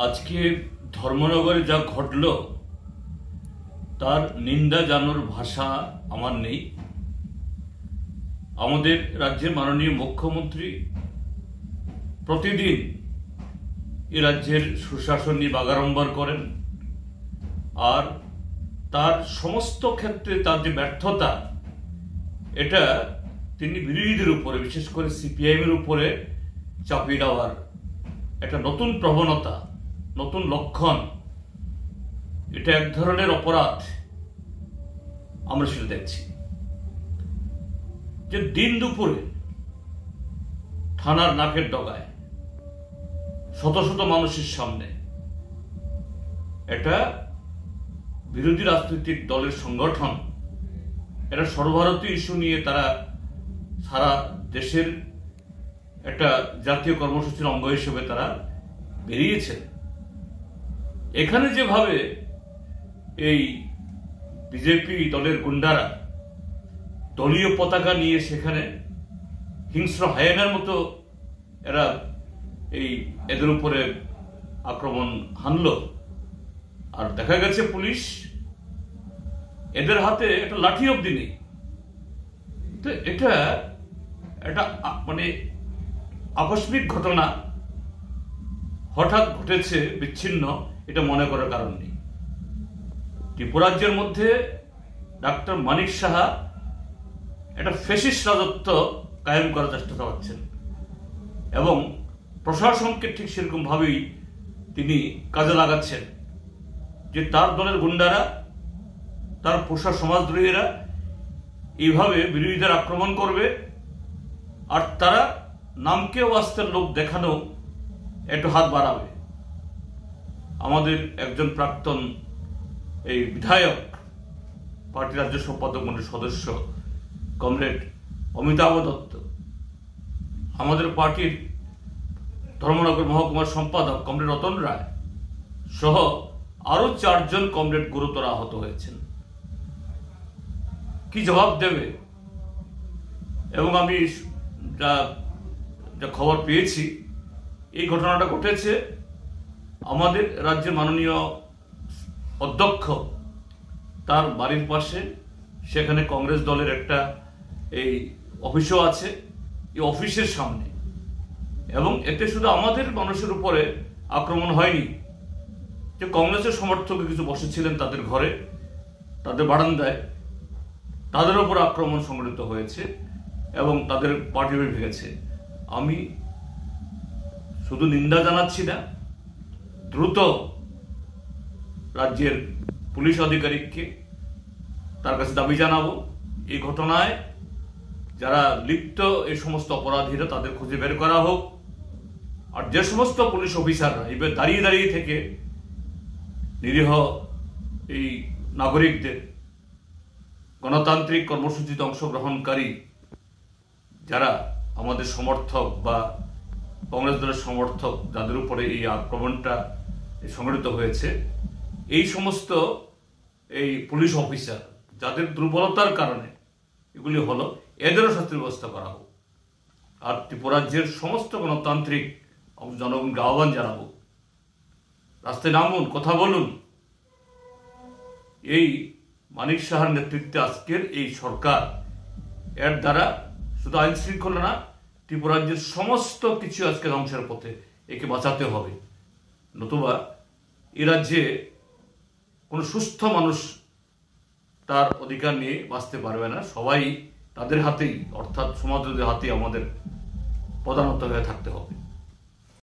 আজকে ধর্মনগরে যা ঘটল তার নিন্দা জানানোর ভাষা আমার নেই। আমাদের রাজ্যের মাননীয় মুখ্যমন্ত্রী প্রতিদিন এ রাজ্যের সুশাসন নিয়ে বাগাড়ম্বর করেন, আর তার সমস্ত ক্ষেত্রে তার যে ব্যর্থতা, এটা তিনি বিরোধীদের উপরে, বিশেষ করে সিপিআইএমের উপরে চাপিয়ে দেওয়ার একটা নতুন প্রবণতা, নতুন লক্ষণ। এটা এক ধরনের অপরাধ আমরা সেটা দেখছি। যে দিন দুপুরে থানার নাকের ডগায় শত শত মানুষের সামনে একটা বিরোধী রাজনৈতিক দলের সংগঠন, এটা সর্বভারতীয় ইস্যু নিয়ে তারা সারা দেশের একটা জাতীয় কর্মসূচির অঙ্গ হিসেবে তারা বেরিয়েছেন। এখানে যেভাবে এই বিজেপি দলের গুন্ডারা দলীয় পতাকা নিয়ে সেখানে হিংস্র হায়েনার মতো এরা এদের উপরে আক্রমণ হানল, আর দেখা গেছে পুলিশ এদের হাতে একটা লাঠি অব্দি নেই। তো এটা একটা মানে আকস্মিক ঘটনা, হঠাৎ ঘটেছে, বিচ্ছিন্ন, এটা মনে করার কারণ নেই। ত্রিপুরাজ্যের মধ্যে ডাক্তার মানিক সাহা একটা ফ্যাসিস্ট রাজত্ব কায়েম করার চেষ্টা চালাচ্ছেন এবং প্রশাসনকে ঠিক সেরকম ভাবেই তিনি কাজে লাগাচ্ছেন, যে তার দলের গুন্ডারা, তার পোষা সমাজদ্রোহীরা এইভাবে বিরোধীদের আক্রমণ করবে, আর তারা নামকে ওয়াস্তের লোক দেখানো একটু হাত বাড়াবে। আমাদের একজন প্রাক্তন বিধায়ক, পার্টি রাজ্য সম্পাদক মন্ডলীর সদস্য কমরেড অমিতাভ দত্ত, আমাদের পার্টির ধর্মনগর মহকুমার সম্পাদক কমরেড রতন রায় সহ আরো 4 জন কমরেড গুরুতর আহত হয়েছেন। কি জবাব দেবে? এবং আমি যা খবর পেয়েছি, এই ঘটনাটা ঘটেছে আমাদের রাজ্যের মাননীয় অধ্যক্ষ তার বাড়ির পাশে, সেখানে কংগ্রেস দলের একটা অফিসও আছে, এই অফিসের সামনে। এবং এতে শুধু আমাদের মানুষের উপরে আক্রমণ হয়নি, যে কংগ্রেসের সমর্থক কিছু বসেছিলেন তাদের ঘরে, তাদের বারান্দায়, তাদের উপর আক্রমণ সংঘটিত হয়েছে এবং তাদের পার্টি ভেঙেছে। আমি শুধু নিন্দা জানাচ্ছি না, দ্রুত রাজ্যের পুলিশ আধিকারিককে তার কাছে দাবি জানাবো, এই ঘটনায় যারা লিপ্ত এই সমস্ত অপরাধীরা তাদের খুঁজে বের করা হোক। আর যে সমস্ত পুলিশ অফিসাররা এবার দাঁড়িয়ে দাঁড়িয়ে থেকে নিরীহ এই নাগরিকদের, গণতান্ত্রিক কর্মসূচিতে অংশগ্রহণকারী যারা আমাদের সমর্থক বা কংগ্রেস দলের সমর্থক, যাদের উপরে এই আক্রমণটা সংঘটিত হয়েছে, এই সমস্ত পুলিশ অফিসার যাদের দুর্বলতার কারণে এগুলি হলো, এদেরও শাস্তির ব্যবস্থা করা হোক। আর ত্রিপুরাজ্যের সমস্ত গণতান্ত্রিক জনগণকে আহ্বান জানাবো, রাস্তায় নামুন, কথা বলুন। এই মানিক সাহার নেতৃত্বে আজকের এই সরকার, এর দ্বারা শুধু আইন শৃঙ্খলা না, ত্রিপুরাজ্যের সমস্ত কিছু আজকে ধ্বংসের পথে, একে বাঁচাতে হবে। নতুবা এ রাজ্যে কোনো সুস্থ মানুষ তার অধিকার নিয়ে বাঁচতে পারবে না। সবাই তাদের হাতেই, অর্থাৎ সমাজের হাতেই আমাদের প্রধানত হয়ে থাকতে হবে।